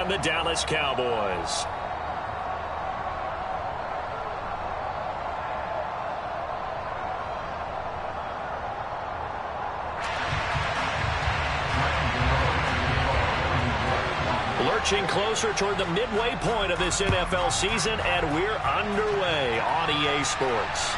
from the Dallas Cowboys. Lurching closer toward the midway point of this NFL season, and we're underway on EA Sports.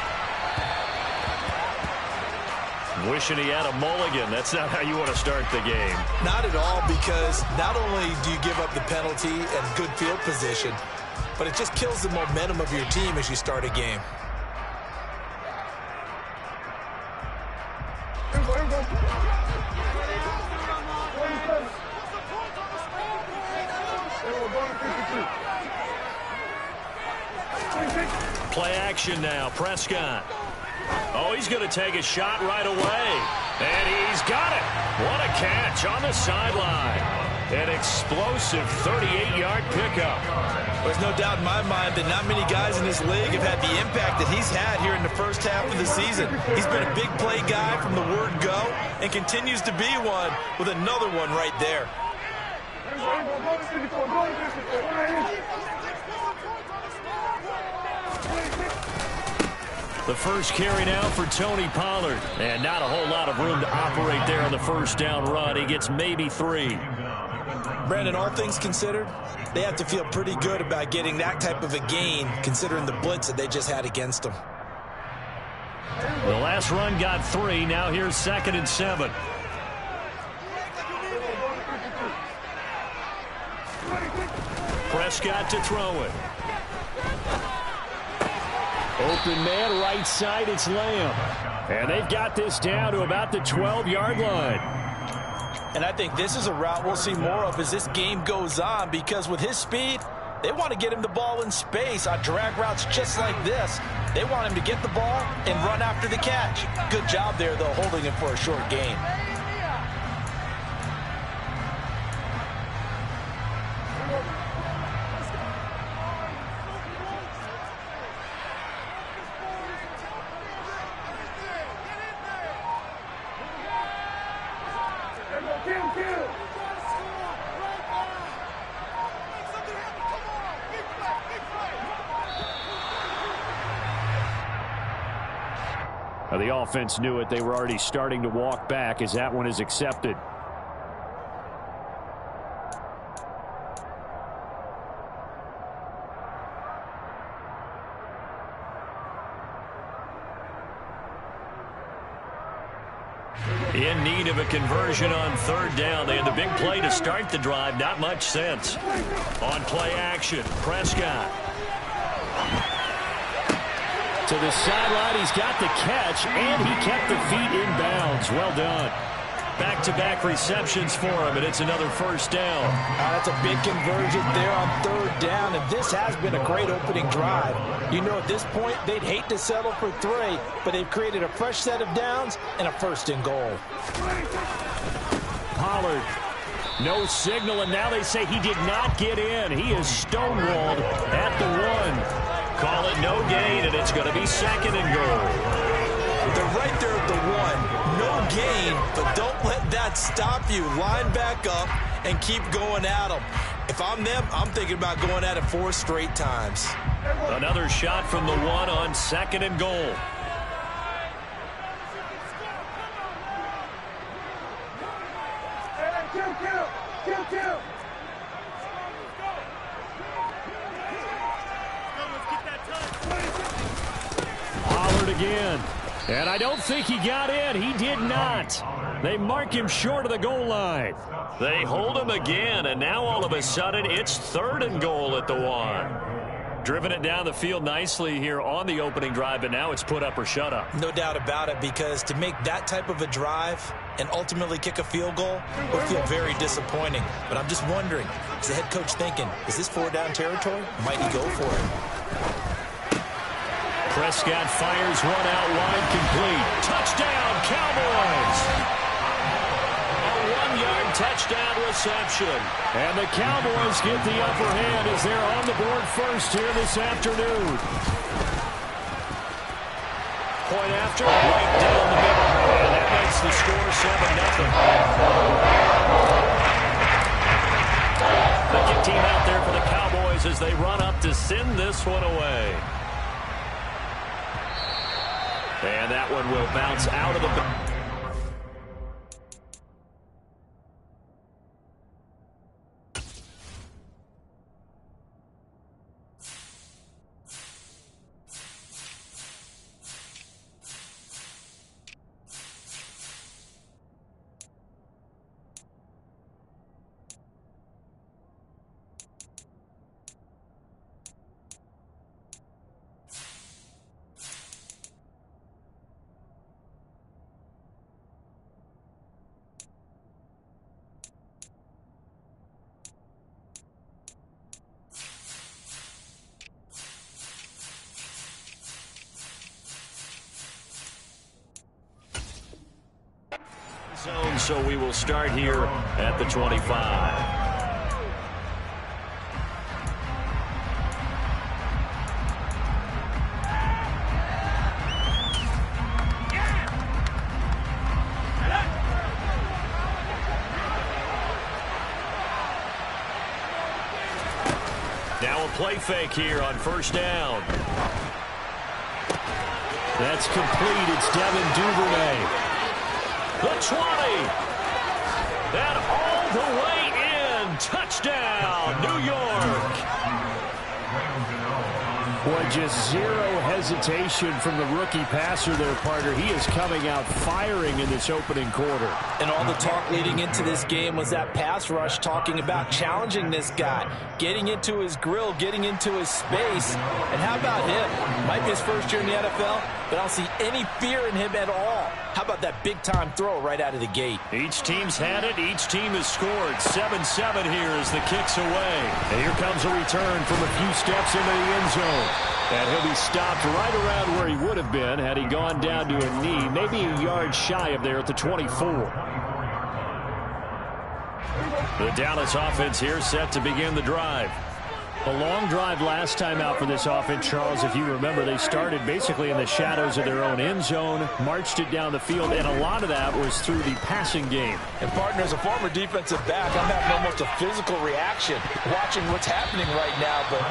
Wishing he had a mulligan. That's not how you want to start the game. Not at all, because not only do you give up the penalty and good field position, but it just kills the momentum of your team as you start a game. Play action now. Prescott. Oh, he's going to take a shot right away. And he's got it. What a catch on the sideline. An explosive 38-yard pickup. There's no doubt in my mind that not many guys in this league have had the impact that he's had here in the first half of the season. He's been a big play guy from the word go and continues to be one with another one right there. The first carry now for Tony Pollard. And not a whole lot of room to operate there on the first down run. He gets maybe 3. Brandon, all things considered, they have to feel pretty good about getting that type of a gain, considering the blitz that they just had against them. The last run got 3. Now here's 2nd and 7. Prescott to throw it. Open man, right side, it's Lamb. And they've got this down to about the 12-yard line. And I think this is a route we'll see more of as this game goes on, because with his speed, they want to get him the ball in space on drag routes just like this. They want him to get the ball and run after the catch. Good job there, though, holding him for a short gain. The offense knew it. They were already starting to walk back as that one is accepted. In need of a conversion on 3rd down. They had the big play to start the drive. Not much sense. On play action, Prescott. To the sideline, he's got the catch, and he kept the feet in bounds. Well done. Back-to-back receptions for him, and it's another first down. That's a big conversion there on 3rd down, and this has been a great opening drive. You know, at this point, they'd hate to settle for 3, but they've created a fresh set of downs and a 1st and goal. Pollard, no signal, and now they say he did not get in. He is stonewalled at the 1. Call it no gain, and it's going to be 2nd and goal. They're right there at the 1. No gain, but don't let that stop you. Line back up and keep going at them. If I'm them, I'm thinking about going at it 4 straight times. Another shot from the 1 on 2nd and goal. Again. And I don't think he got in. He did not. They mark him short of the goal line. They hold him again, and now all of a sudden it's 3rd and goal at the 1. Driven it down the field nicely here on the opening drive, but now it's put up or shut up. No doubt about it, because to make that type of a drive and ultimately kick a field goal would feel very disappointing. But I'm just wondering, is the head coach thinking, is this 4-down territory? Might he go for it? Prescott fires one out wide, complete. Touchdown, Cowboys! A 1-yard touchdown reception. And the Cowboys get the upper hand as they're on the board first here this afternoon. Point after, right down the middle. And that makes the score 7-0. The team goes as they run up to send this one away. And that one will bounce out of the... zone, so we will start here at the 25. Now a play fake here on first down. That's complete. It's Devin Duvernay. The 20. And all the way in. Touchdown, New York. Boy, just zero hesitation from the rookie passer there, partner. He is coming out firing in this opening quarter. And all the talk leading into this game was that pass rush, talking about challenging this guy, getting into his grill, getting into his space. And how about him? Might be his first year in the NFL, but I don't see any fear in him at all. How about that big-time throw right out of the gate? Each team's had it. Each team has scored. 7-7 here as the kick's away. And here comes a return from a few steps into the end zone. And he'll be stopped right around where he would have been had he gone down to a knee, maybe a yard shy of there at the 24. The Dallas offense here set to begin the drive. A long drive last time out for this offense, Charles. If you remember, they started basically in the shadows of their own end zone, marched it down the field, and a lot of that was through the passing game. And, partner, as a former defensive back, I'm having almost a physical reaction watching what's happening right now. But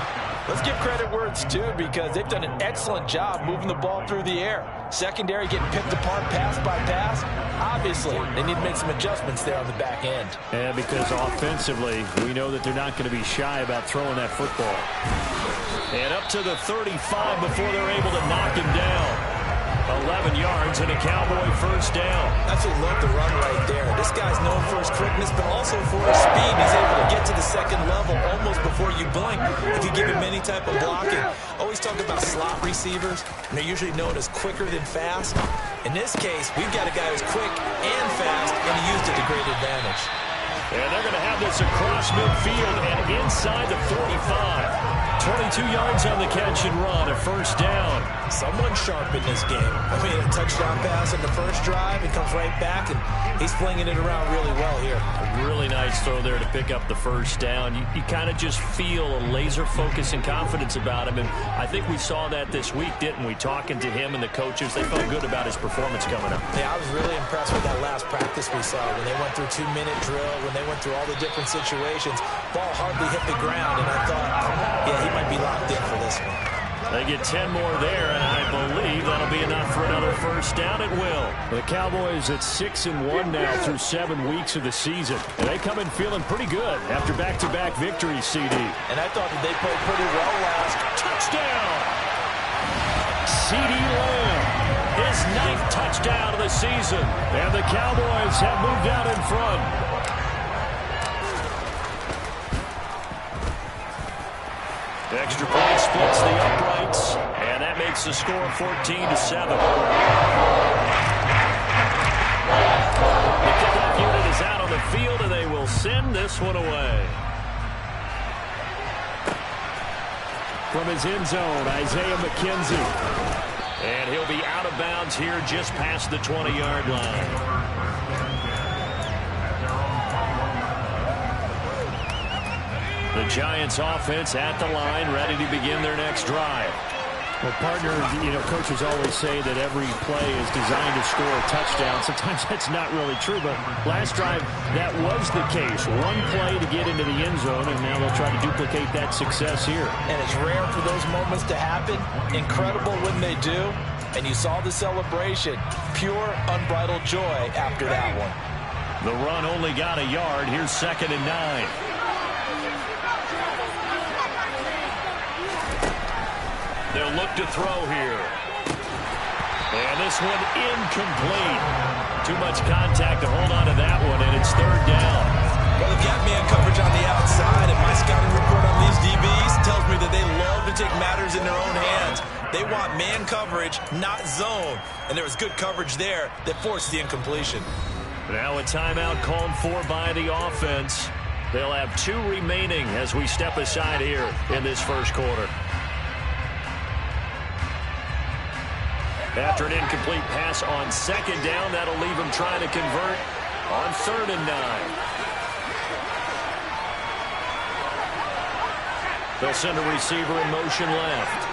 let's give credit where it's due, because they've done an excellent job moving the ball through the air. Secondary getting picked apart pass by pass. Obviously, they need to make some adjustments there on the back end. And because offensively, we know that they're not going to be shy about throwing that football. And up to the 35 before they're able to knock him down. 11 yards and a Cowboy first down. Absolutely love the run right there. This guy's known for his quickness, but also for his speed. He's able to get to the second level almost before you blink if you give him any type of blocking. Always talk about slot receivers, and they're usually known as quicker than fast. In this case, we've got a guy who's quick and fast, and he used it to great advantage. And they're going to have this across midfield and inside the 45. 22 yards on the catch and run, a first down. Someone sharp in this game. I mean, a touchdown pass in the first drive. It comes right back, and he's flinging it around really well here. A really nice throw there to pick up the first down. You kind of just feel a laser focus and confidence about him, and I think we saw that this week, didn't we? Talking to him and the coaches, they felt good about his performance coming up. Yeah, I was really impressed with that last practice we saw when they went through 2-minute drill, when they went through all the different situations. Ball hardly hit the ground, and I thought, yeah, he might be locked in for this one. They get 10 more there, and I believe that'll be enough for another first down. It will. The Cowboys at 6-1 now through 7 weeks of the season. And they come in feeling pretty good after back-to-back victories, CD. And I thought that they played pretty well last. Touchdown! CD Lamb, his 9th touchdown of the season. And the Cowboys have moved out in front. Extra point splits the uprights, and that makes the score 14-7. The kickoff unit is out on the field, and they will send this one away. From his end zone, Isaiah McKenzie. And he'll be out of bounds here just past the 20-yard line. The Giants offense at the line, ready to begin their next drive. Well, partner, coaches always say that every play is designed to score a touchdown. Sometimes that's not really true, but last drive, that was the case. One play to get into the end zone, and now they'll try to duplicate that success here. And it's rare for those moments to happen. Incredible when they do. And you saw the celebration. Pure, unbridled joy after that one. The run only got a yard. Here's 2nd and 9. They'll look to throw here. And this one incomplete. Too much contact to hold on to that one, and it's 3rd down. Well, they've got man coverage on the outside, and my scouting report on these DBs tells me that they love to take matters in their own hands. They want man coverage, not zone. And there was good coverage there that forced the incompletion. Now a timeout called for by the offense. They'll have 2 remaining as we step aside here in this first quarter. After an incomplete pass on 2nd down, that'll leave him trying to convert on 3rd and 9. They'll send a receiver in motion left.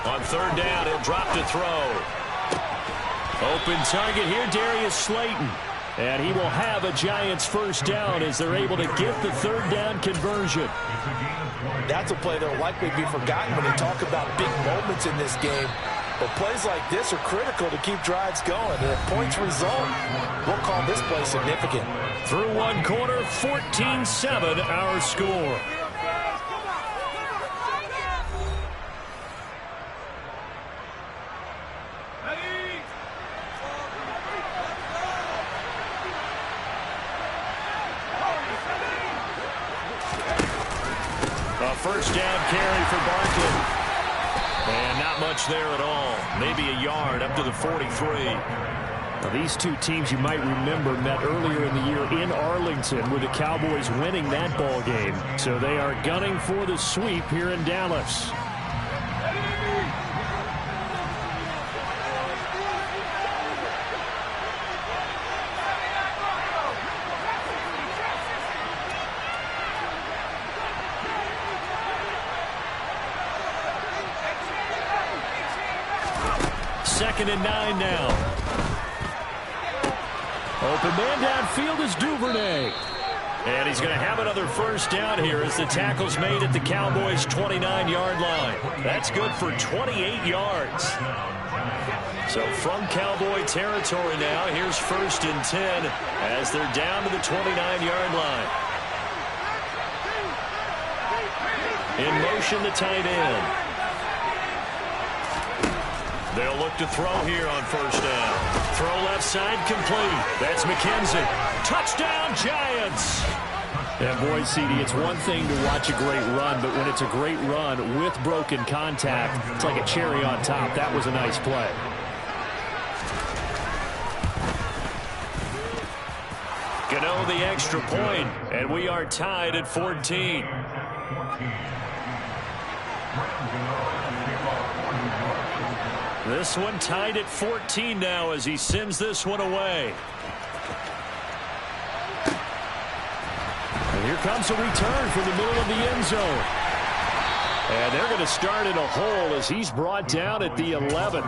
On 3rd down, he'll drop to throw. Open target here, Darius Slayton. And he will have a Giants first down as they're able to get the 3rd down conversion. That's a play that will likely be forgotten when you talk about big moments in this game. But plays like this are critical to keep drives going. And if points result, we'll call this play significant. Through one quarter, 14-7 our score. First down carry for Barkley. And not much there at all. Maybe a yard up to the 43. Now, these two teams you might remember met earlier in the year in Arlington with the Cowboys winning that ball game. So they are gunning for the sweep here in Dallas. Second and 9 now. Open man downfield is Duvernay. And he's going to have another first down here as the tackle's made at the Cowboys' 29-yard line. That's good for 28 yards. So from Cowboy territory now, here's 1st and 10 as they're down to the 29-yard line. In motion, the tight end. They'll look to throw here on first down. Throw left side complete. That's McKenzie. Touchdown, Giants. And boy, CD, it's one thing to watch a great run, but when it's a great run with broken contact, it's like a cherry on top. That was a nice play. Gano the extra point, and we are tied at 14. This one tied at 14 now as he sends this one away. And here comes a return from the middle of the end zone. And they're going to start in a hole as he's brought down at the 11.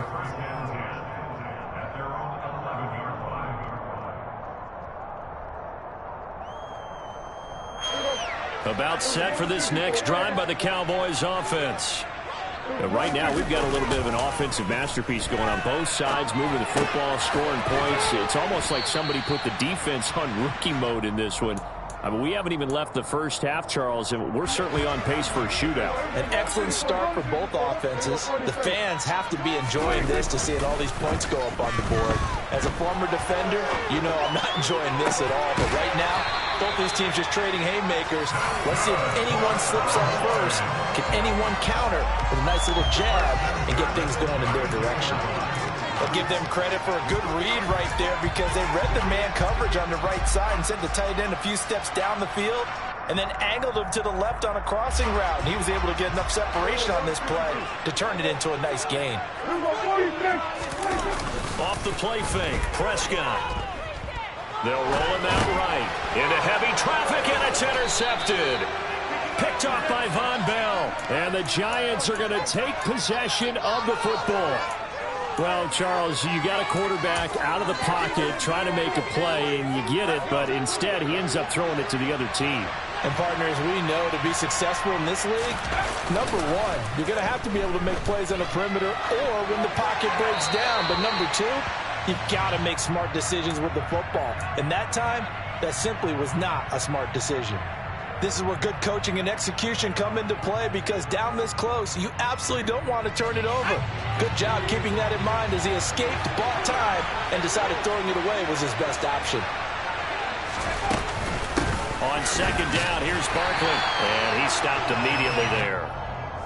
About set for this next drive by the Cowboys offense. Right now, we've got a little bit of an offensive masterpiece going on both sides, moving the football, scoring points. It's almost like somebody put the defense on rookie mode in this one. I mean, we haven't even left the first half, Charles, and we're certainly on pace for a shootout. An excellent start for both offenses. The fans have to be enjoying this to see all these points go up on the board. As a former defender, you know I'm not enjoying this at all. But right now, both these teams just trading haymakers. Let's see if anyone slips up first. Can anyone counter with a nice little jab and get things going in their direction? I'll give them credit for a good read right there because they read the man coverage on the right side and sent the tight end a few steps down the field and then angled him to the left on a crossing route. And he was able to get enough separation on this play to turn it into a nice gain. Off the play fake, Prescott. They'll roll him out right. Into heavy traffic, and it's intercepted. Picked off by Von Bell. And the Giants are going to take possession of the football. Well, Charles, you got a quarterback out of the pocket trying to make a play, and you get it, but instead he ends up throwing it to the other team. And partners, we know to be successful in this league, number one, you're going to have to be able to make plays on the perimeter or when the pocket breaks down. But number two, you've got to make smart decisions with the football. And that time, that simply was not a smart decision. This is where good coaching and execution come into play, because down this close, you absolutely don't want to turn it over. Good job keeping that in mind as he escaped, bought time, and decided throwing it away was his best option. On second down, here's Barkley, and he stopped immediately there.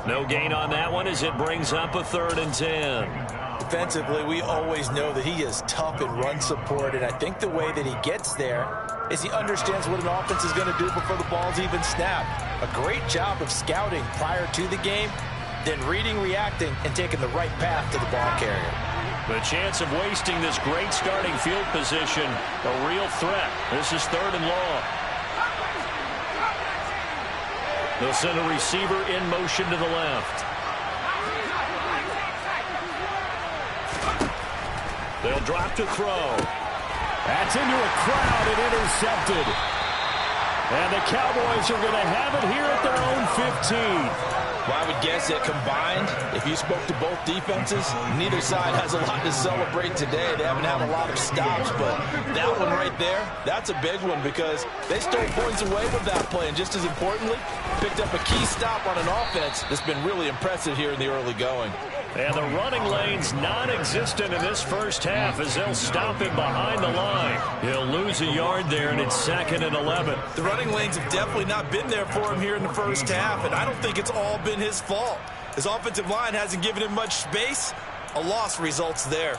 No gain on that one as it brings up a 3rd and 10. Defensively, we always know that he is tough in run support, and I think the way that he gets there is he understands what an offense is going to do before the ball's even snapped. A great job of scouting prior to the game, then reading, reacting, and taking the right path to the ball carrier. The chance of wasting this great starting field position, a real threat. This is 3rd and long. They'll send a receiver in motion to the left. They'll drop to throw. That's into a crowd and intercepted. And the Cowboys are going to have it here at their own 15. Well, I would guess that combined, if you spoke to both defenses, neither side has a lot to celebrate today. They haven't had a lot of stops, but that one right there, that's a big one because they stole points away with that play. And just as importantly, picked up a key stop on an offense that's been really impressive here in the early going. And the running lane's non-existent in this first half as they'll stop him behind the line. He'll lose a yard there, and it's 2nd and 11. The running lanes have definitely not been there for him here in the first half, and I don't think it's all been his fault. His offensive line hasn't given him much space. A loss results there.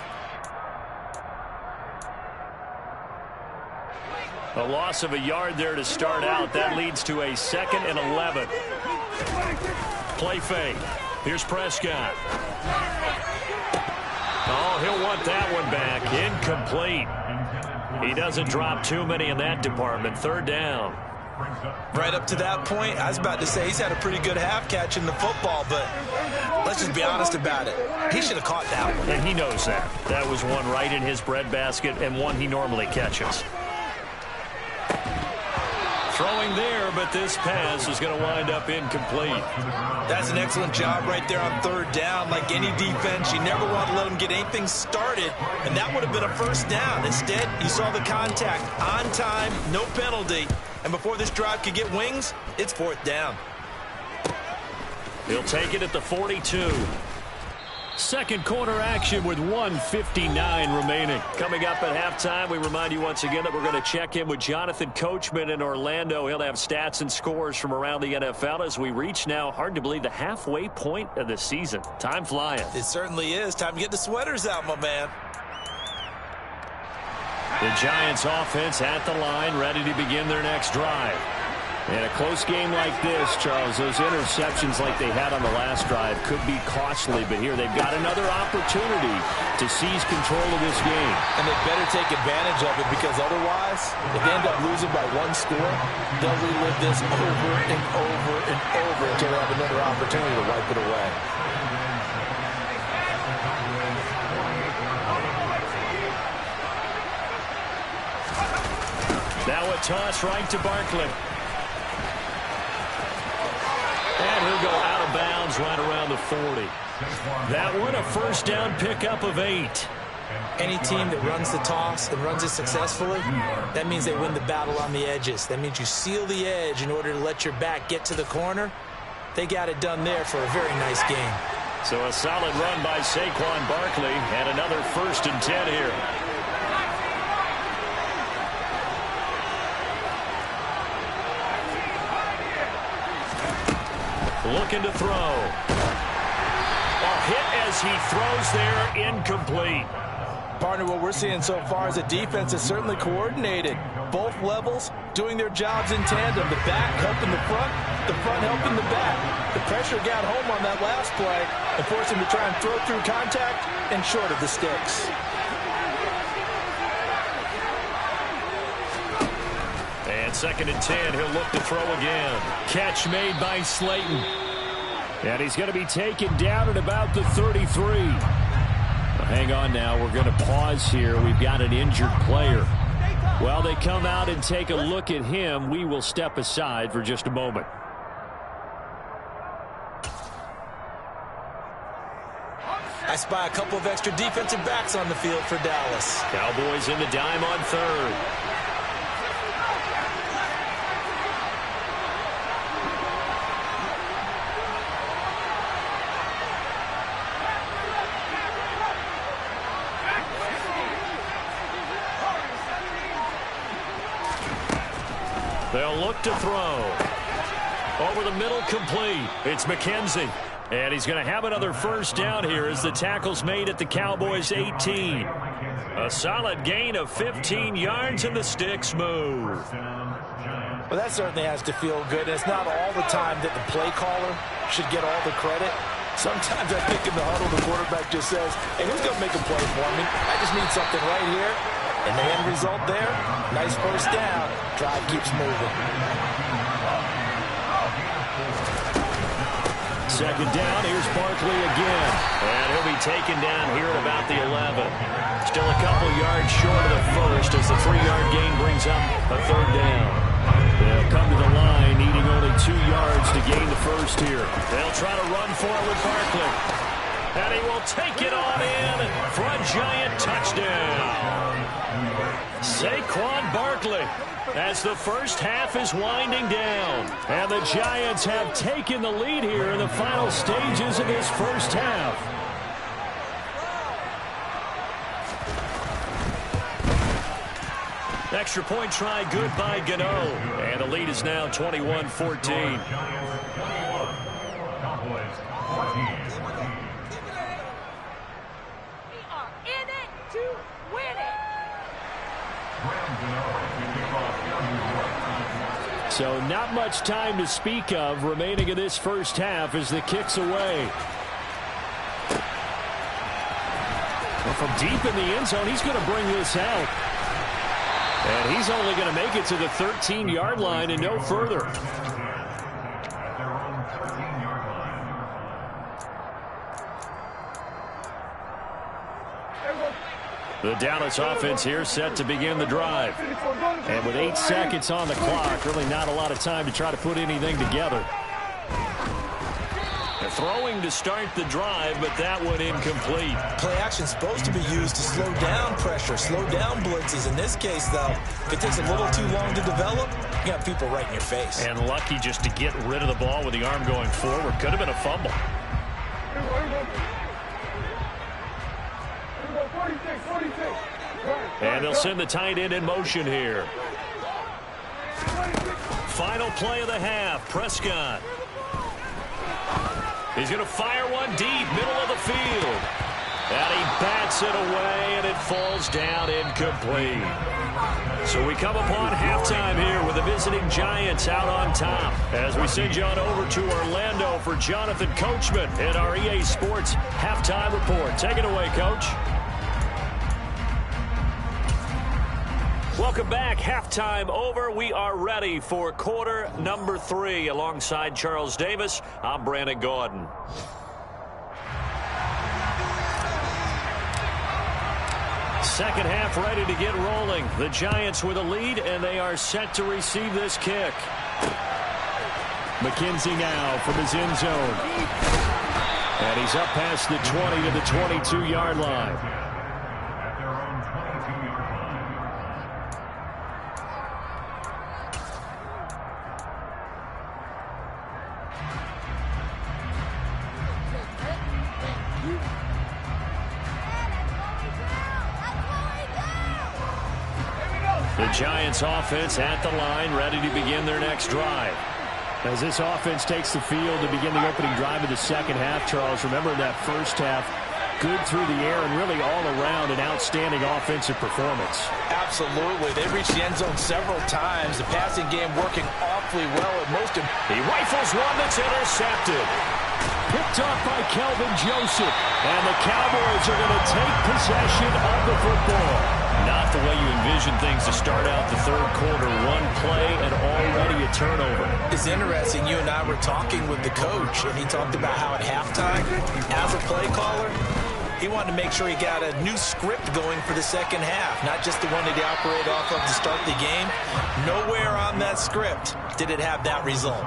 A loss of a yard there to start out. That leads to a 2nd and 11. Play fake. Here's Prescott. Oh, he'll want that one back. Incomplete. He doesn't drop too many in that department. 3rd down. Right up to that point, I was about to say he's had a pretty good half catching the football, but let's just be honest about it. He should have caught that one. And he knows that. That was one right in his breadbasket and one he normally catches. Throwing there, but this pass is going to wind up incomplete. That's an excellent job right there on 3rd down. Like any defense, you never want to let them get anything started, and that would have been a 1st down. Instead, you saw the contact on time, no penalty, and before this drive could get wings, it's 4th down. He'll take it at the 42. Second quarter action with 1:59 remaining. Coming up at halftime, we remind you once again that we're going to check in with Jonathan Coachman in Orlando. He'll have stats and scores from around the NFL as we reach now, hard to believe, the halfway point of the season. Time flying. It certainly is. Time to get the sweaters out, my man. The Giants offense at the line, ready to begin their next drive. In a close game like this, Charles, those interceptions like they had on the last drive could be costly, but here they've got another opportunity to seize control of this game. And they better take advantage of it, because otherwise, if they end up losing by 1 score, they'll relive this over and over and over until they have another opportunity to wipe it away. Now a toss right to Barkley. And he'll go out of bounds right around the 40. That one, a 1st down pickup of 8. Any team that runs the toss and runs it successfully, that means they win the battle on the edges. That means you seal the edge in order to let your back get to the corner. They got it done there for a very nice game. So a solid run by Saquon Barkley, and another 1st and 10 here. Looking to throw. A hit as he throws there, incomplete. Partner, what we're seeing so far is a defense that's certainly coordinated. Both levels doing their jobs in tandem. The back helping the front helping the back. The pressure got home on that last play and forced him to try and throw through contact and short of the sticks. And 2nd and 10, he'll look to throw again. Catch made by Slayton. And he's going to be taken down at about the 33. Well, hang on now. We're going to pause here. We've got an injured player. While they come out and take a look at him, we will step aside for just a moment. I spy a couple of extra defensive backs on the field for Dallas. Cowboys in the dime on 3rd. They'll look to throw. Over the middle, complete. It's McKenzie. And he's going to have another first down here as the tackle's made at the Cowboys' 18. A solid gain of 15 yards and the sticks move. Well, that certainly has to feel good. And it's not all the time that the play caller should get all the credit. Sometimes I think in the huddle, the quarterback just says, hey, who's going to make a play for me? I just need something right here. And the end result there, nice first down. Drive keeps moving. 2nd down, here's Barkley again. And he'll be taken down here at about the 11. Still a couple yards short of the first as the 3-yard gain brings up a 3rd down. They'll come to the line, needing only 2 yards to gain the first here. They'll try to run for it with Barkley. And he will take it on in for a giant touchdown. Saquon Barkley as the first half is winding down. And the Giants have taken the lead here in the final stages of this first half. Extra point try good by Gano. And the lead is now 21-14. So not much time to speak of remaining in this first half as the kick's away. Well, from deep in the end zone, he's going to bring this out. And he's only going to make it to the 13-yard line and no further. The Dallas offense here set to begin the drive. And with 8 seconds on the clock, really not a lot of time to try to put anything together. They're throwing to start the drive, but that one incomplete. Play action is supposed to be used to slow down pressure, slow down blitzes. In this case, though, if it takes a little too long to develop, you got people right in your face. And lucky just to get rid of the ball with the arm going forward. Could have been a fumble. And they'll send the tight end in motion here. Final play of the half. Prescott. He's going to fire one deep, middle of the field. And he bats it away, and it falls down incomplete. So we come upon halftime here with the visiting Giants out on top. As we send you on over to Orlando for Jonathan Coachman in our EA Sports Halftime Report. Take it away, Coach. Welcome back. Halftime over. We are ready for quarter number 3. Alongside Charles Davis, I'm Brandon Gordon. Second half ready to get rolling. The Giants with a lead, and they are set to receive this kick. McKenzie now from his end zone. And he's up past the 20 to the 22-yard line. The Giants offense at the line, ready to begin their next drive. As this offense takes the field to begin the opening drive of the second half, Charles, remember that first half, good through the air and really all around an outstanding offensive performance. Absolutely. They reached the end zone several times. The passing game working awfully well at most of them. He rifles one that's intercepted. Picked off by Kelvin Joseph. And the Cowboys are going to take possession of the football. Not the way you envision television things to start out the third quarter. One play and already a turnover. It's interesting. You and I were talking with the coach, and he talked about how at halftime, as a play caller, he wanted to make sure he got a new script going for the second half, not just the one that he operated off of to start the game. Nowhere on that script did it have that result.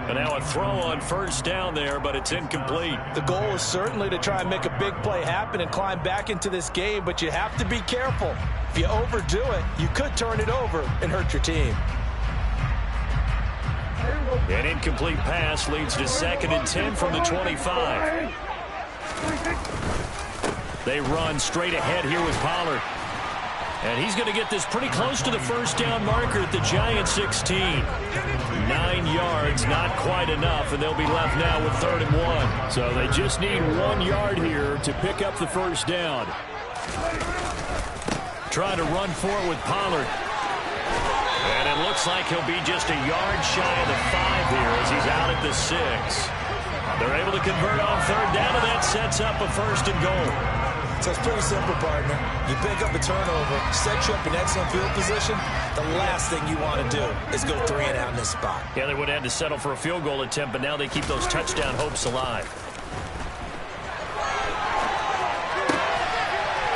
And now a throw on first down there, but it's incomplete. The goal is certainly to try and make a big play happen and climb back into this game, but you have to be careful. If you overdo it, you could turn it over and hurt your team. An incomplete pass leads to 2nd and 10 from the 25. They run straight ahead here with Pollard. And he's going to get this pretty close to the first down marker at the Giants 16. 9 yards, not quite enough, and they'll be left now with 3rd and 1. So they just need 1 yard here to pick up the first down. Trying to run for it with Pollard. And it looks like he'll be just a yard shy of the 5 here as he's out at the 6. They're able to convert on 3rd down, and that sets up a 1st and goal. So it's pretty simple, partner. You pick up a turnover, set you up in excellent field position. The last thing you want to do is go 3 and out in this spot. Yeah, they would have had to settle for a field goal attempt, but now they keep those touchdown hopes alive.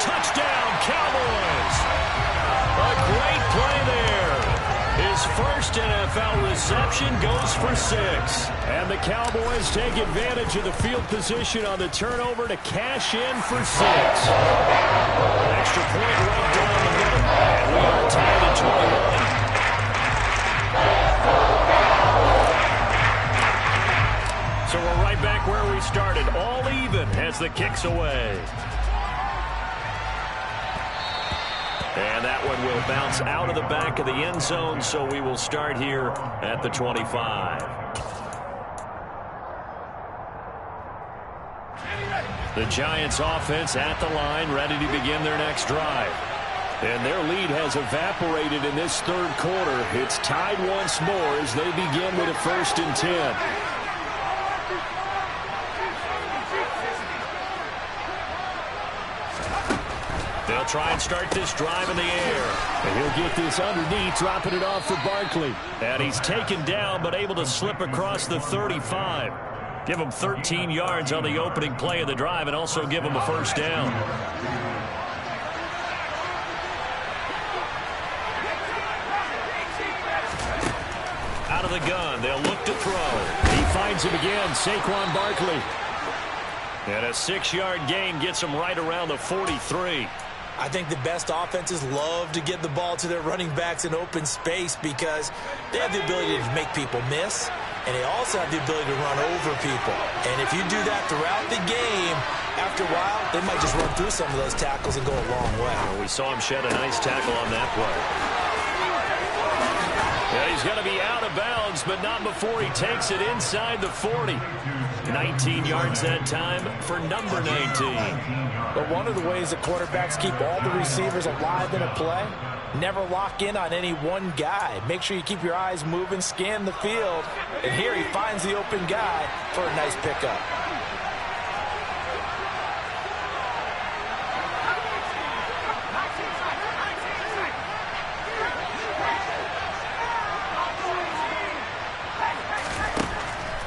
Touchdown, Cowboys! A great play there. His first NFL reception goes for 6. And the Cowboys take advantage of the field position on the turnover to cash in for 6. Extra point right down the middle. And we are tied at 21. So we're right back where we started, all even as the kick's away. And that one will bounce out of the back of the end zone, so we will start here at the 25. The Giants offense at the line, ready to begin their next drive. And their lead has evaporated in this third quarter. It's tied once more as they begin with a 1st and 10. They'll try and start this drive in the air. And he'll get this underneath, dropping it off for Barkley. And he's taken down, but able to slip across the 35. Give him 13 yards on the opening play of the drive and also give him a 1st down. Out of the gun, they'll look to throw. He finds him again, Saquon Barkley. And a 6-yard gain gets him right around the 43. I think the best offenses love to get the ball to their running backs in open space because they have the ability to make people miss, and they also have the ability to run over people. And if you do that throughout the game, after a while, they might just run through some of those tackles and go a long way. Well, we saw him shed a nice tackle on that play. Yeah, he's going to be out of bounds, but not before he takes it inside the 40. 19 yards that time for number 19. But one of the ways that quarterbacks keep all the receivers alive in a play, never lock in on any one guy. Make sure you keep your eyes moving, scan the field. And here he finds the open guy for a nice pickup.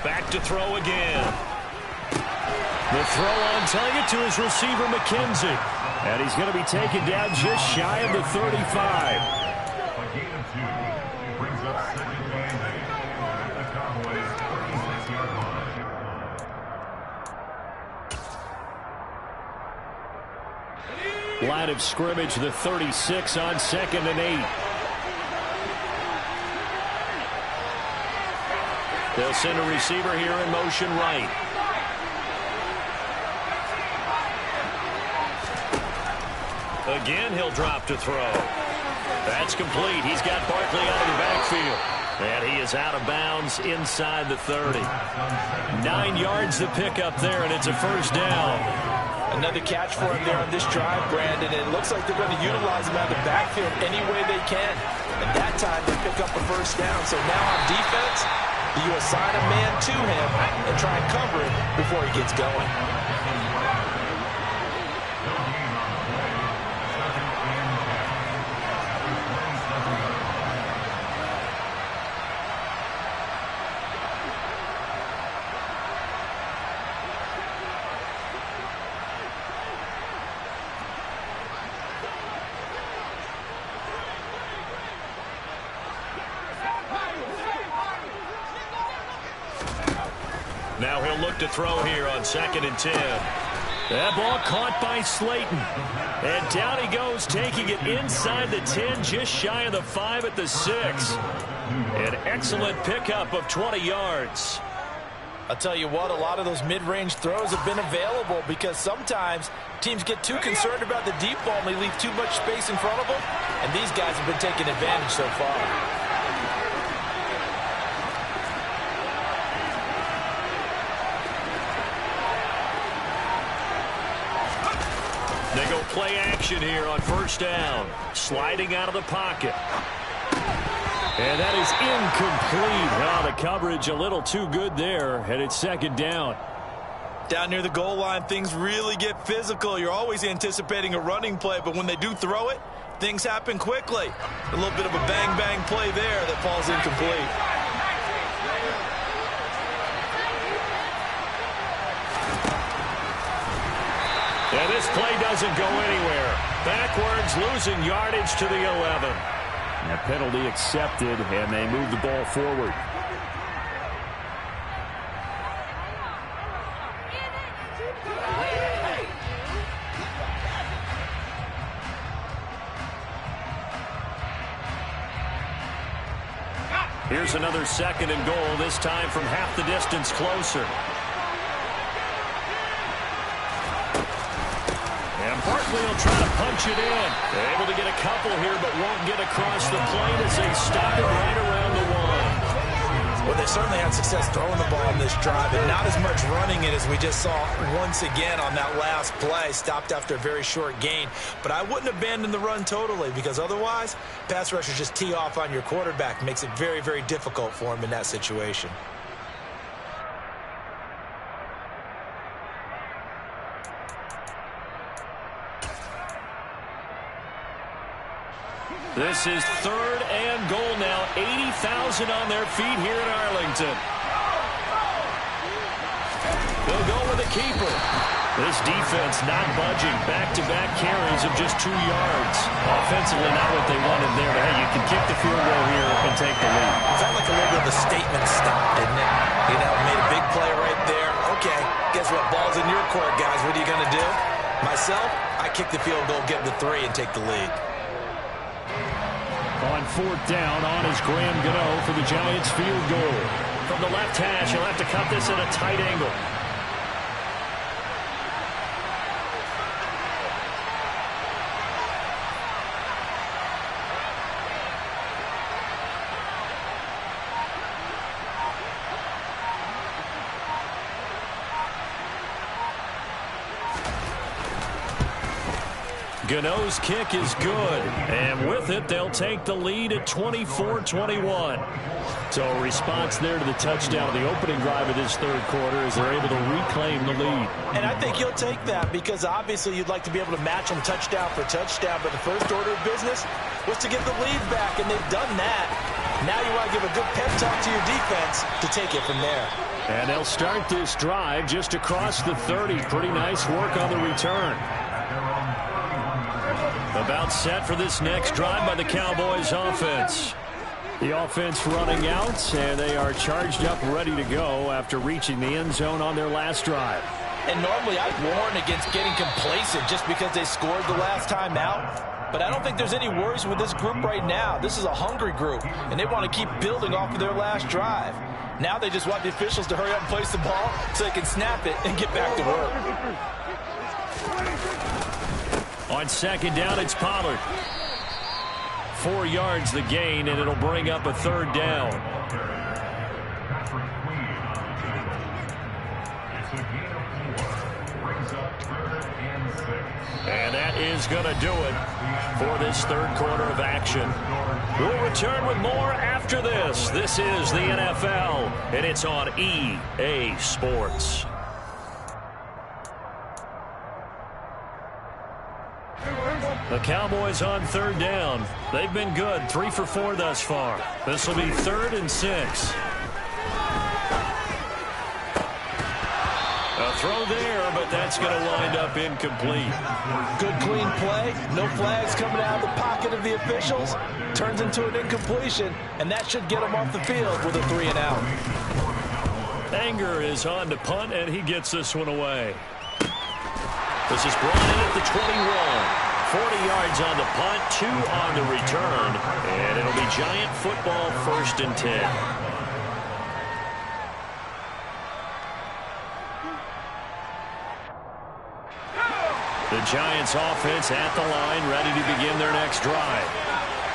Back to throw again. The throw on, telling it to his receiver, McKenzie. And he's going to be taken down just shy of the 35. Line of scrimmage, the 36 on 2nd and 8. They'll send a receiver here in motion right. Again, he'll drop to throw. That's complete. He's got Barkley out of the backfield. And he is out of bounds inside the 30. 9 yards to pick up there, and it's a 1st down. Another catch for him there on this drive, Brandon. It looks like they're going to utilize him out of the backfield any way they can. And that time they pick up a 1st down. So now on defense, you assign a man to him and try and cover him before he gets going. Now he'll look to throw here on 2nd and 10. That ball caught by Slayton. And down he goes, taking it inside the 10, just shy of the 5 at the 6. An excellent pickup of 20 yards. I'll tell you what, a lot of those mid-range throws have been available because sometimes teams get too concerned about the deep ball and they leave too much space in front of them. And these guys have been taking advantage so far. They go play action here on 1st down. Sliding out of the pocket. And that is incomplete. Now the coverage a little too good there, and it's 2nd down. Down near the goal line, things really get physical. You're always anticipating a running play, but when they do throw it, things happen quickly. A little bit of a bang-bang play there that falls incomplete. And this play doesn't go anywhere. Backwards, losing yardage to the 11. And a penalty accepted, and they move the ball forward. Here's another 2nd and goal, this time from half the distance closer. And Barkley will try to punch it in. They're able to get a couple here, but won't get across the plane as they stop it right around the 1. Well, they certainly had success throwing the ball on this drive, and not as much running it as we just saw once again on that last play. Stopped after a very short gain. But I wouldn't abandon the run totally, because otherwise, pass rushers just tee off on your quarterback. Makes it very, very difficult for him in that situation. This is 3rd and goal now. 80,000 on their feet here in Arlington. They'll go with a keeper. This defense not budging. Back-to-back carries of just 2 yards. Offensively, not what they wanted there, but hey, you can kick the field goal here and take the lead. Felt like a little bit of a statement stop, didn't it? You know, made a big play right there. Okay, guess what? Ball's in your court, guys. What are you going to do? Myself, I kick the field goal, get the 3, and take the lead. On 4th down, on is Graham Gano for the Giants field goal. From the left hash, he'll have to cut this at a tight angle. Gano's kick is good, and with it, they'll take the lead at 24-21. So a response there to the touchdown of the opening drive of this 3rd quarter as they're able to reclaim the lead. And I think you'll take that because obviously you'd like to be able to match them touchdown for touchdown, but the first order of business was to get the lead back, and they've done that. Now you want to give a good pep talk to your defense to take it from there. And they'll start this drive just across the 30. Pretty nice work on the return. About set for this next drive by the Cowboys offense. The offense running out, and they are charged up, ready to go after reaching the end zone on their last drive. And normally I'd warn against getting complacent just because they scored the last time out. But I don't think there's any worries with this group right now. This is a hungry group, and they want to keep building off of their last drive. Now they just want the officials to hurry up and place the ball so they can snap it and get back to work. On 2nd down, it's Pollard. 4 yards the gain, and it'll bring up a 3rd down. And that is going to do it for this 3rd quarter of action. We'll return with more after this. This is the NFL, and it's on EA Sports. The Cowboys on 3rd down. They've been good, 3 for 4 thus far. This will be 3rd and 6. A throw there, but that's going to wind up incomplete. Good clean play. No flags coming out of the pocket of the officials. Turns into an incompletion, and that should get them off the field with a 3 and out. Anger is on to punt, and he gets this one away. This is brought in at the 21. 40 yards on the punt, 2 on the return, and it'll be Giant football 1st and 10. The Giants offense at the line, ready to begin their next drive.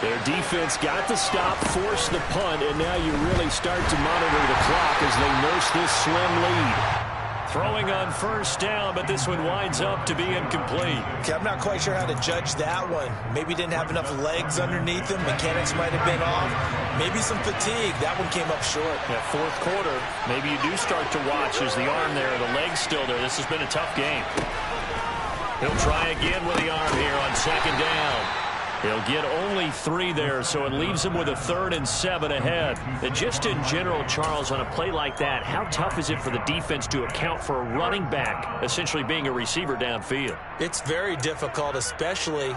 Their defense got the stop, forced the punt, and now you really start to monitor the clock as they nurse this slim lead. Throwing on 1st down, but this one winds up to be incomplete. Okay, I'm not quite sure how to judge that one. Maybe didn't have enough legs underneath him. Mechanics might have been off. Maybe some fatigue. That one came up short. That 4th quarter, maybe you do start to watch as the arm there, the leg's still there. This has been a tough game. He'll try again with the arm here on 2nd down. He'll get only 3 there, so it leaves him with a 3rd and 7 ahead. And just in general, Charles, on a play like that, how tough is it for the defense to account for a running back essentially being a receiver downfield? It's very difficult, especially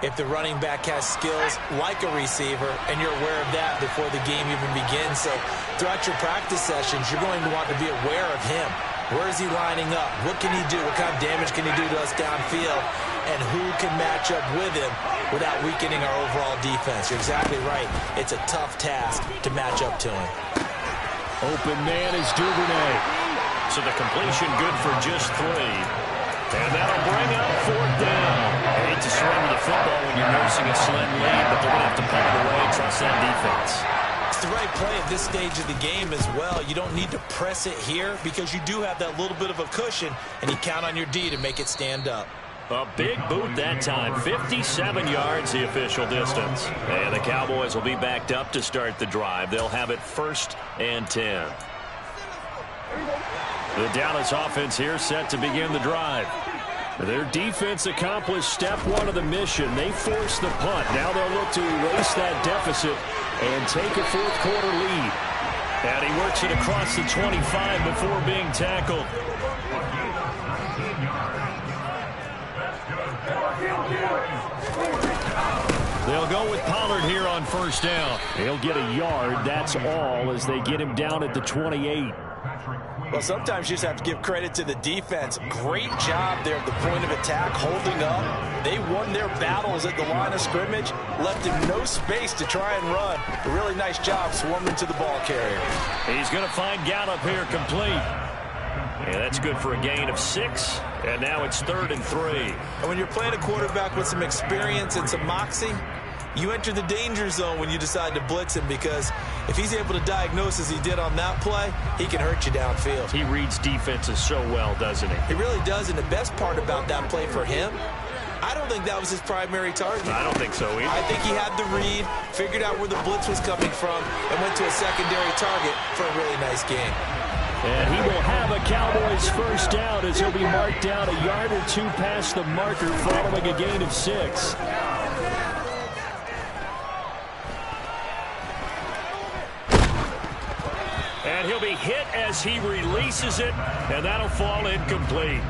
if the running back has skills like a receiver, and you're aware of that before the game even begins. So throughout your practice sessions, you're going to want to be aware of him. Where is he lining up? What can he do? What kind of damage can he do to us downfield? And who can match up with him without weakening our overall defense? You're exactly right. It's a tough task to match up to him. Open man is Duvernay. So the completion good for just 3. And that'll bring up 4th down. I hate to surrender the football when you're nursing a slim lead, but they're going to have to punt it away and trust that defense. It's the right play at this stage of the game as well. You don't need to press it here because you do have that little bit of a cushion, and you count on your D to make it stand up. A big boot that time. 57 yards the official distance. And the Cowboys will be backed up to start the drive. They'll have it 1st and 10. The Dallas offense here set to begin the drive. Their defense accomplished step 1 of the mission. They forced the punt. Now they'll look to erase that deficit and take a 4th quarter lead. And he works it across the 25 before being tackled. They'll go with Pollard here on 1st down. He'll get a yard, that's all, as they get him down at the 28. Well, sometimes you just have to give credit to the defense. Great job there at the point of attack, holding up. They won their battles at the line of scrimmage, left him no space to try and run. A really nice job swarming to the ball carrier. He's going to find Gallup here complete. Yeah, that's good for a gain of 6, and now it's 3rd and 3. And when you're playing a quarterback with some experience and some moxie, you enter the danger zone when you decide to blitz him, because if he's able to diagnose as he did on that play, he can hurt you downfield. He reads defenses so well, doesn't he? He really does, and the best part about that play for him, I don't think that was his primary target. I don't think so either. I think he had the read, figured out where the blitz was coming from, and went to a secondary target for a really nice game. And he will have a Cowboys 1st down as he'll be marked down a yard or 2 past the marker following a gain of 6. And he'll be hit as he releases it, and that'll fall incomplete.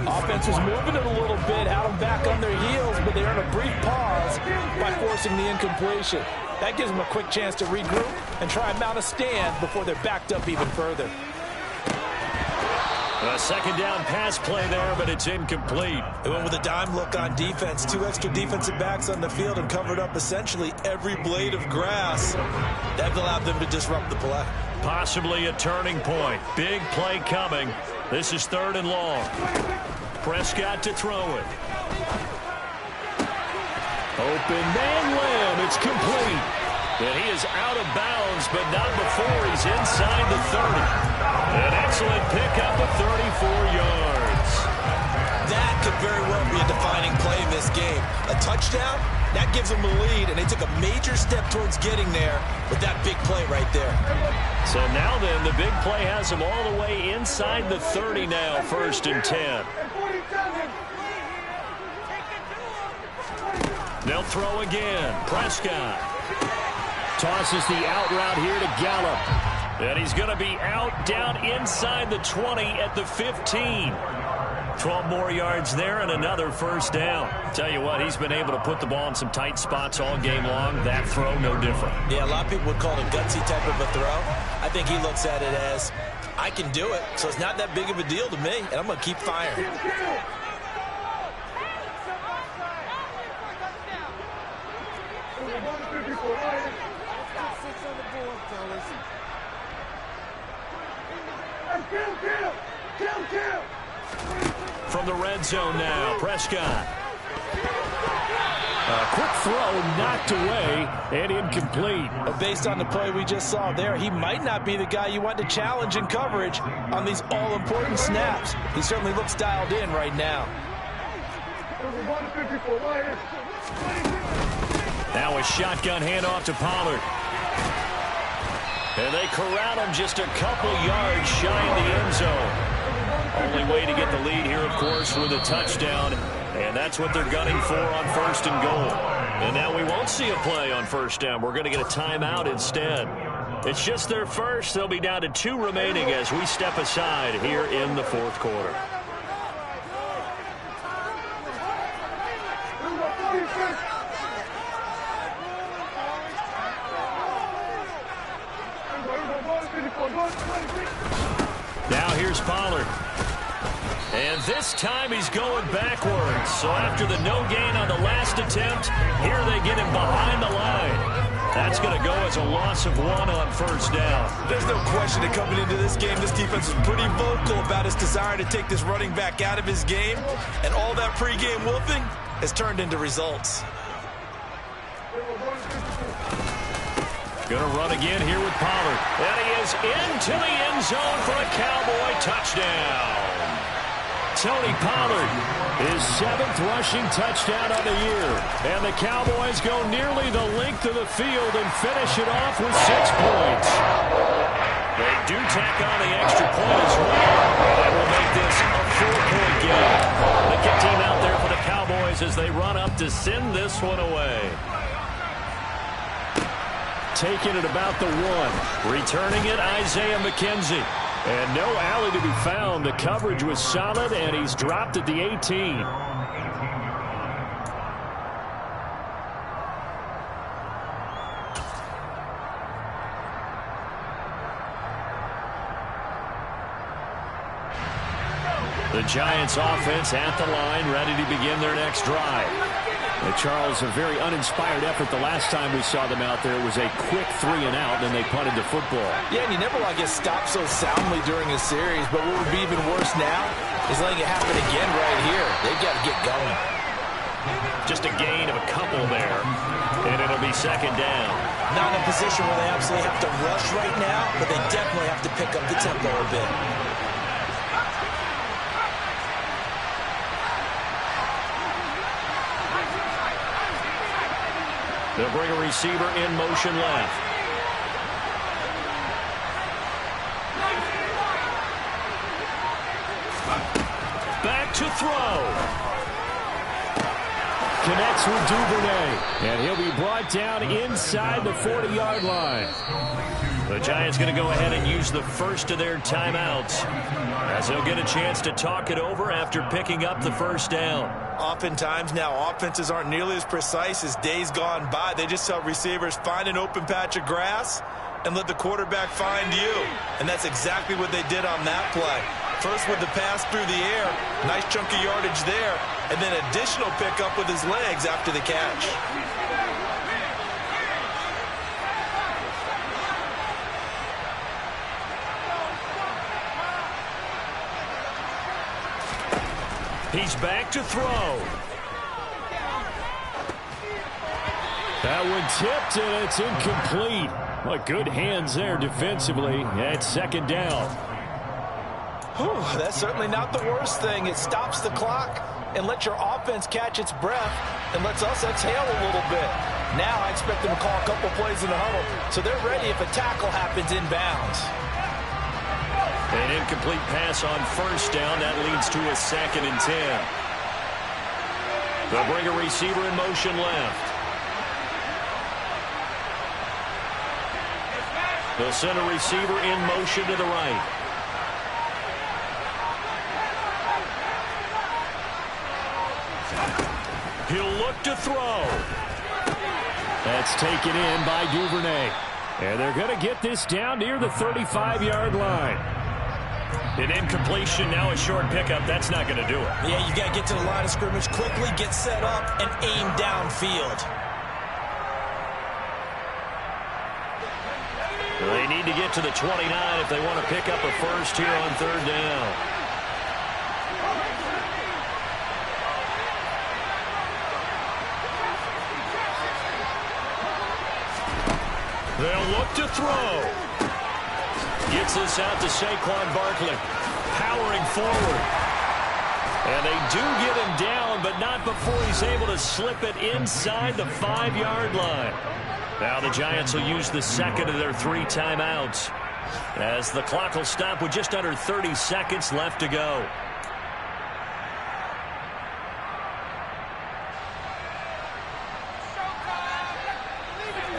Offense was moving it a little bit, had them back on their heels, but they earned a brief pause by forcing the incompletion. That gives them a quick chance to regroup and try and mount a stand before they're backed up even further. A 2nd down pass play there, but it's incomplete. They went with a dime look on defense. 2 extra defensive backs on the field and covered up essentially every blade of grass. That allowed them to disrupt the play. Possibly a turning point. Big play coming. This is 3rd and long. Prescott to throw it. Open man Lamb. It's complete. And he is out of bounds, but not before he's inside the 30. An excellent pickup of 34 yards. That could very well be a defining play in this game. A touchdown, that gives them a lead, and they took a major step towards getting there with that big play right there. So now then, the big play has them all the way inside the 30 now, 1st and 10. They'll throw again. Prescott tosses the out route here to Gallup. And he's going to be out down inside the 20 at the 15. 12 12 more yards there and another first down. Tell you what, he's been able to put the ball in some tight spots all game long. That throw, no different. Yeah, a lot of people would call it a gutsy type of a throw. I think he looks at it as, I can do it, so it's not that big of a deal to me, and I'm going to keep firing. From the red zone now, Prescott. A quick throw knocked away and incomplete. But based on the play we just saw there, he might not be the guy you want to challenge in coverage on these all-important snaps. He certainly looks dialed in right now. Now a shotgun handoff to Pollard. And they corral him just a couple yards shy of the end zone. Only way to get the lead here, of course, with a touchdown. And that's what they're gunning for on first and goal. And now we won't see a play on first down. We're going to get a timeout instead. It's just their first. They'll be down to 2 remaining as we step aside here in the fourth quarter. Now here's Pollard. And this time he's going backwards. So after the no gain on the last attempt, here they get him behind the line. That's going to go as a loss of 1 on first down. There's no question that coming into this game, this defense is pretty vocal about its desire to take this running back out of his game. And all that pregame wolfing has turned into results. Going to run again here with Pollard. And he is into the end zone for a Cowboy touchdown. Tony Pollard, his 7th rushing touchdown of the year. And the Cowboys go nearly the length of the field and finish it off with 6 points. They do tack on the extra point as well. That will make this a 4-point game. The kick team out there for the Cowboys as they run up to send this one away. Taking it about the 1. Returning it, Isaiah McKenzie. And no alley to be found. The coverage was solid, and he's dropped at the 18. The Giants offense at the line, ready to begin their next drive. Charles, a very uninspired effort the last time we saw them out there. It was a quick 3 and out, and then they punted the football. Yeah, and you never want to get stopped so soundly during a series, but what would be even worse now is letting it happen again right here. They've got to get going. Just a gain of a couple there, and it'll be second down. Not in a position where they absolutely have to rush right now, but they definitely have to pick up the tempo a bit. They'll bring a receiver in motion left. Back to throw. Connects with Duvernay. And he'll be brought down inside the 40-yard line. The Giants going to go ahead and use the first of their timeouts as they'll get a chance to talk it over after picking up the first down. Oftentimes now offenses aren't nearly as precise as days gone by. They just help receivers find an open patch of grass and let the quarterback find you. And that's exactly what they did on that play. First with the pass through the air, nice chunk of yardage there, and then additional pickup with his legs after the catch. He's back to throw. That one tipped, and it's incomplete. Well, good hands there defensively. It's second down. Whew, that's certainly not the worst thing. It stops the clock and lets your offense catch its breath and lets us exhale a little bit. Now I expect them to call a couple plays in the huddle, so they're ready if a tackle happens inbounds. An incomplete pass on first down. That leads to a 2nd and 10. They'll bring a receiver in motion left. They'll send a receiver in motion to the right. look to throw. That's taken in by Duvernay. And they're going to get this down near the 35-yard line. An incompletion, now a short pickup. That's not going to do it. Yeah, you got to get to the line of scrimmage quickly, get set up, and aim downfield. They need to get to the 29 if they want to pick up a first here on third down. They'll look to throw. Gets this out to Saquon Barkley. Powering forward. And they do get him down, but not before he's able to slip it inside the 5-yard line. Now the Giants will use the second of their 3 timeouts, as the clock will stop with just under 30 seconds left to go.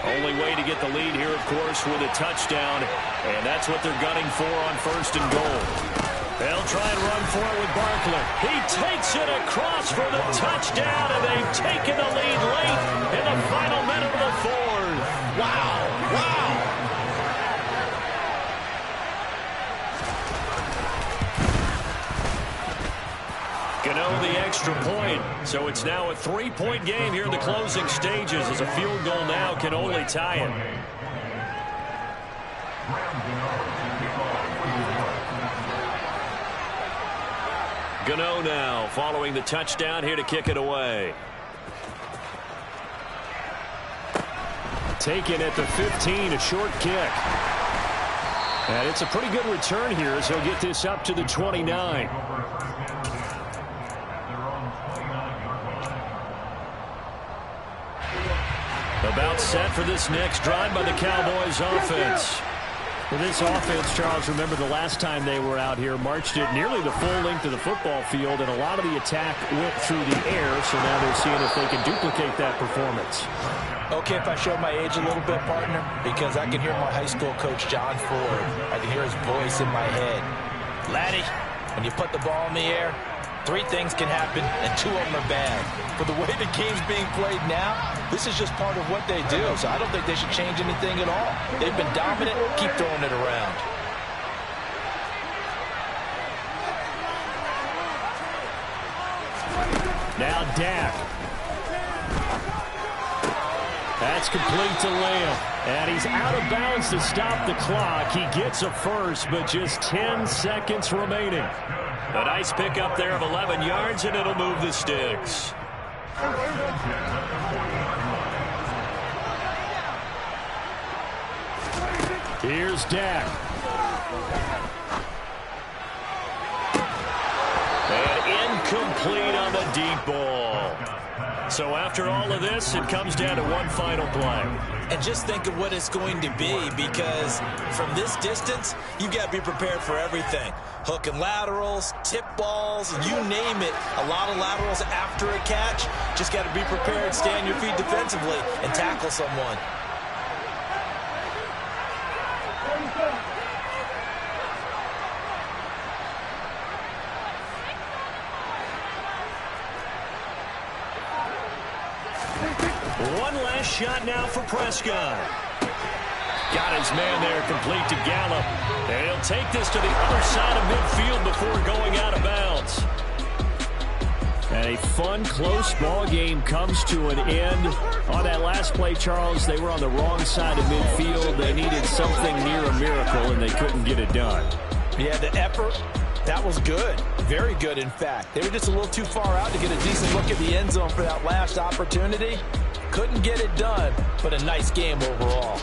Only way to get the lead here, of course, with a touchdown, and that's what they're gunning for on first and goal. They'll try and run for it with Barkley. He takes it across for the touchdown, and they've taken the lead late in the final minute of the fourth. Wow, wow. Gano the extra point, so it's now a 3-point game here in the closing stages, as a field goal now can only tie it. Gano now following the touchdown, here to kick it away. Taken at the 15, a short kick. And it's a pretty good return here, as he'll get this up to the 29. About set for this next drive by the Cowboys offense. Well, this offense, Charles, remember the last time they were out here, marched it nearly the full length of the football field, and a lot of the attack went through the air, so now they're seeing if they can duplicate that performance. Okay, if I show my age a little bit, partner, because I can hear my high school coach, John Ford. I can hear his voice in my head. Laddie, when you put the ball in the air, 3 things can happen, and 2 of them are bad. For the way the game's being played now, this is just part of what they do, so I don't think they should change anything at all. They've been dominant. Keep throwing it around. Now Dak. That's complete to Lamb. And he's out of bounds to stop the clock. He gets a first, but just 10 seconds remaining. A nice pickup there of 11 yards, and it'll move the sticks. Here's Dak. And incomplete on the deep ball. So after all of this, it comes down to one final play. And just think of what it's going to be, because from this distance, you've got to be prepared for everything. Hook and laterals, tip balls, you name it. A lot of laterals after a catch. Just got to be prepared, stay on your feet defensively, and tackle someone. One last shot now for Prescott. Got his man there, complete to Gallup. And he'll take this to the other side of midfield before going out of bounds. And a fun, close ball game comes to an end. On that last play, Charles, they were on the wrong side of midfield. They needed something near a miracle, and they couldn't get it done. Yeah, the effort, that was good. Very good, in fact. They were just a little too far out to get a decent look at the end zone for that last opportunity. Couldn't get it done, but a nice game overall.